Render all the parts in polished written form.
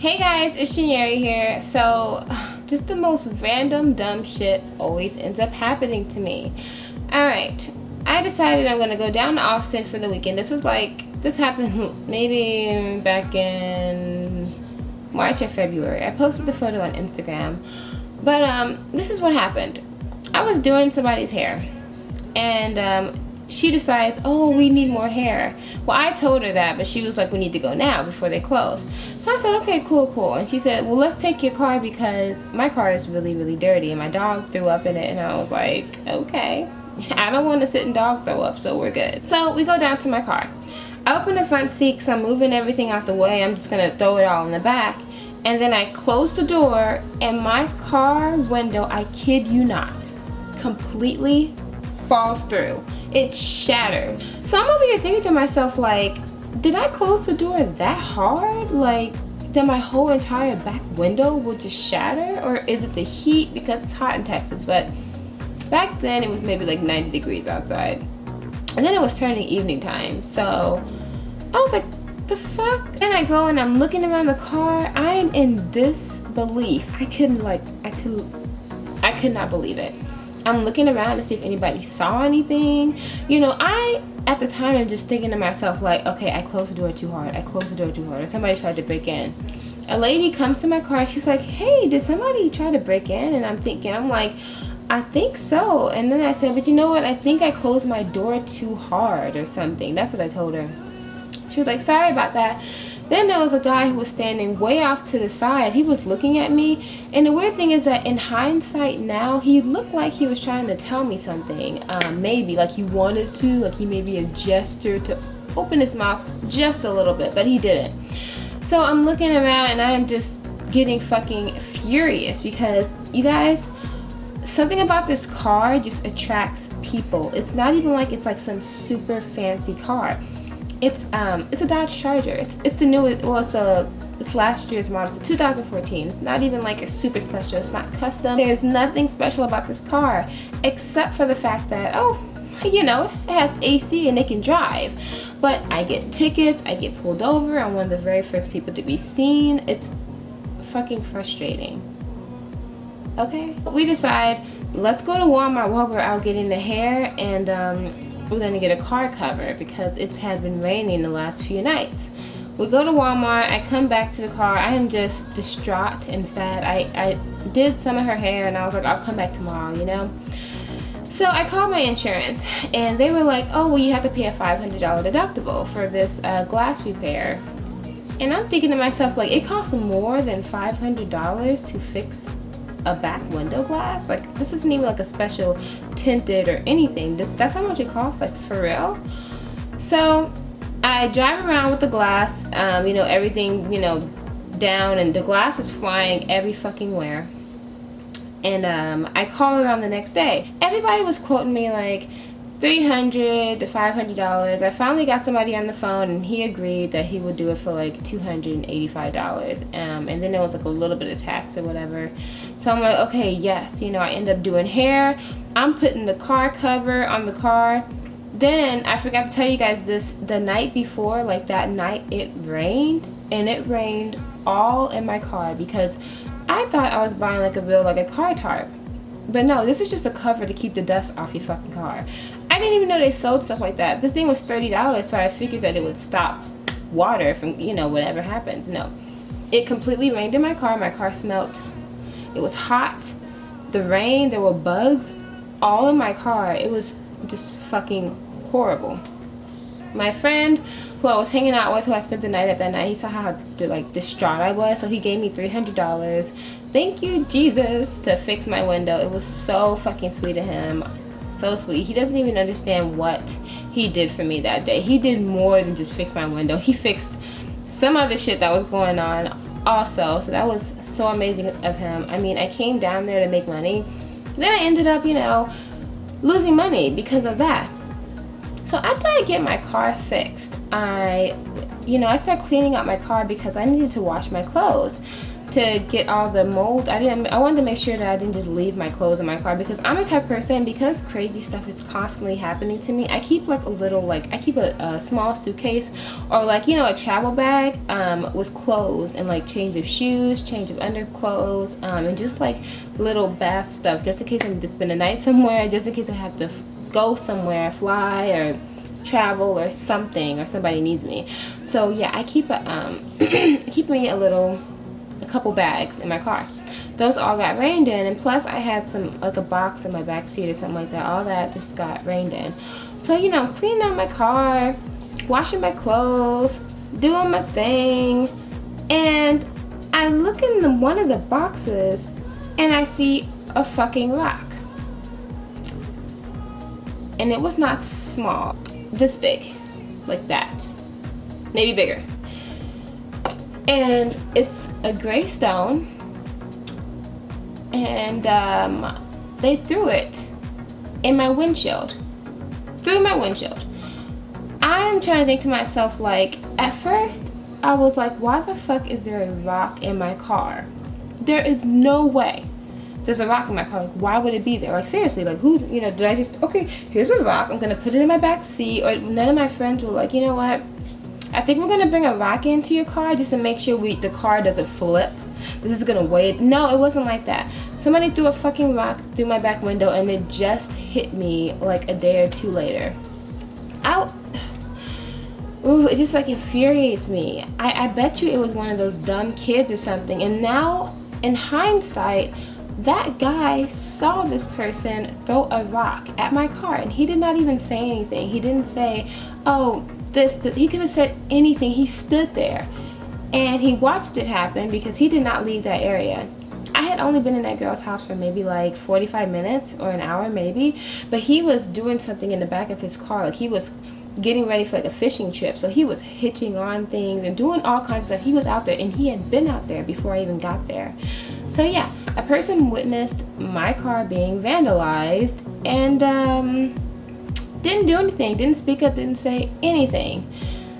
Hey guys, it's Shanyeri here. So, just the most random dumb shit always ends up happening to me. Alright, I decided I'm gonna go down to Austin for the weekend. This happened maybe back in March or February. I posted the photo on Instagram. But, this is what happened. I was doing somebody's hair. And, she decides, oh, we need more hair. Well, I told her that, but she was like, we need to go now before they close. So I said, okay, cool. And she said, well, let's take your car because my car is really, really dirty. And my dog threw up in it. And I was like, okay. I don't want to sit and dog throw up, so we're good. So we go down to my car. I open the front seat because I'm moving everything out the way. I'm just going to throw it all in the back. And then I close the door, and my car window, I kid you not, completely falls through. It shatters. So I'm over here thinking to myself, like, did I close the door that hard? Like, that my whole entire back window will just shatter? Or is it the heat because it's hot in Texas? But back then it was maybe like 90 degrees outside. And then it was turning evening time. So I was like, the fuck? Then I go and I'm looking around the car. I am in disbelief. I could not believe it. I'm looking around to see if anybody saw anything. You know, at the time, I'm just thinking to myself, like, okay, I closed the door too hard. Or somebody tried to break in. A lady comes to my car. She's like, hey, did somebody try to break in? And I'm like, I think so. And then I said, but you know what? I think I closed my door too hard or something. That's what I told her. She was like, sorry about that. Then there was a guy who was standing way off to the side. He was looking at me. And the weird thing is that in hindsight now, he looked like he was trying to tell me something. Maybe like he wanted to, like he maybe a gesture to open his mouth just a little bit, but he didn't. So I'm looking around and I'm just getting fucking furious because you guys, something about this car just attracts people. It's not even like it's like some super fancy car. It's a Dodge Charger. It's the new, well, it's last year's model. It's 2014. It's not even like a super special. It's not custom. There's nothing special about this car except for the fact that, oh, you know, it has AC and it can drive. But I get tickets. I get pulled over. I'm one of the very first people to be seen. It's fucking frustrating. Okay? We decide, let's go to Walmart while we're out getting the hair, and we're gonna get a car cover because it had been raining the last few nights. We go to Walmart. I come back to the car. I am just distraught and sad. I did some of her hair and I was like, I'll come back tomorrow, you know? So I called my insurance and they were like, oh, well, you have to pay a $500 deductible for this glass repair. And I'm thinking to myself, like, it costs more than $500 to fix a back window glass. Like, this isn't even like a special tinted or anything. That's how much it costs, like, for real. So I drive around with the glass, you know, everything, you know, down, and the glass is flying every fucking where. And I call around the next day. Everybody was quoting me like $300 to $500. I finally got somebody on the phone and he agreed that he would do it for like $285. And then there was like a little bit of tax or whatever. So I'm like, okay, yes. You know, I end up doing hair. I'm putting the car cover on the car. Then I forgot to tell you guys this, the night before, like that night, it rained, and it rained all in my car because I thought I was buying like a car tarp. But no, this is just a cover to keep the dust off your fucking car. I didn't even know they sold stuff like that. This thing was $30, so I figured that it would stop water from, you know, whatever happens. No. It completely rained in my car. My car smelled. It was hot. The rain, there were bugs all in my car. It was just fucking horrible. My friend who I was hanging out with, who I spent the night at that night, he saw how like distraught I was, so he gave me $300. Thank you, Jesus, to fix my window. It was so fucking sweet of him. So sweet. He doesn't even understand what he did for me that day. He did more than just fix my window. He fixed some other shit that was going on also. So that was so amazing of him. I mean, I came down there to make money. Then I ended up, you know, losing money because of that. So after I get my car fixed, I started cleaning out my car because I needed to wash my clothes. to get all the mold. I wanted to make sure that I didn't just leave my clothes in my car, because I'm a type of person, because crazy stuff is constantly happening to me. I keep like a little, like I keep a small suitcase, or like, you know, a travel bag with clothes and like change of shoes, change of underclothes, and just like little bath stuff, just in case I need to spend a night somewhere, just in case I have to go somewhere, fly or travel or something, or somebody needs me. So yeah, I keep keep me a couple bags in my car. Those all got rained in, and plus I had some, like a box in my back seat or something like that. All that just got rained in. So, you know, I'm cleaning out my car, washing my clothes, doing my thing, and I look in one of the boxes and I see a fucking rock. And it was not small, this big, like that, maybe bigger. And it's a gray stone, and they threw it in my windshield, through my windshield. I'm trying to think to myself, like, at first I was like, why the fuck is there a rock in my car? There is no way there's a rock in my car. Like, why would it be there? Like, seriously, like, who, you know, did I just, okay, here's a rock, I'm gonna put it in my back seat? Or none of my friends were like, you know what, I think we're gonna bring a rock into your car just to make sure the car doesn't flip. This is gonna weigh it. No, it wasn't like that. Somebody threw a fucking rock through my back window, and it just hit me like a day or two later. Ooh, it just like infuriates me. I bet you it was one of those dumb kids or something. And now, in hindsight, that guy saw this person throw a rock at my car, and he did not even say anything. He didn't say, oh, this. He could have said anything. He stood there and he watched it happen, because he did not leave that area. I had only been in that girl's house for maybe like 45 minutes or an hour maybe, but he was doing something in the back of his car. Like, he was getting ready for like a fishing trip, so he was hitching on things and doing all kinds of stuff. He was out there, and he had been out there before I even got there. So yeah, a person witnessed my car being vandalized, and didn't do anything, didn't speak up, didn't say anything.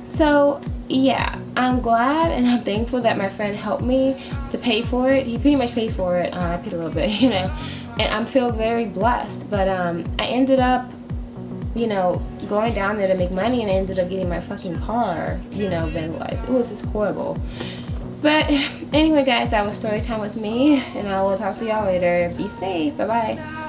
So yeah, I'm glad and I'm thankful that my friend helped me to pay for it. He pretty much paid for it. I paid a little bit, you know, and I feel very blessed. But I ended up, you know, going down there to make money, and I ended up getting my fucking car, you know, vandalized. It was just horrible. But anyway, guys, that was story time with me, and I will talk to y'all later. Be safe. Bye bye.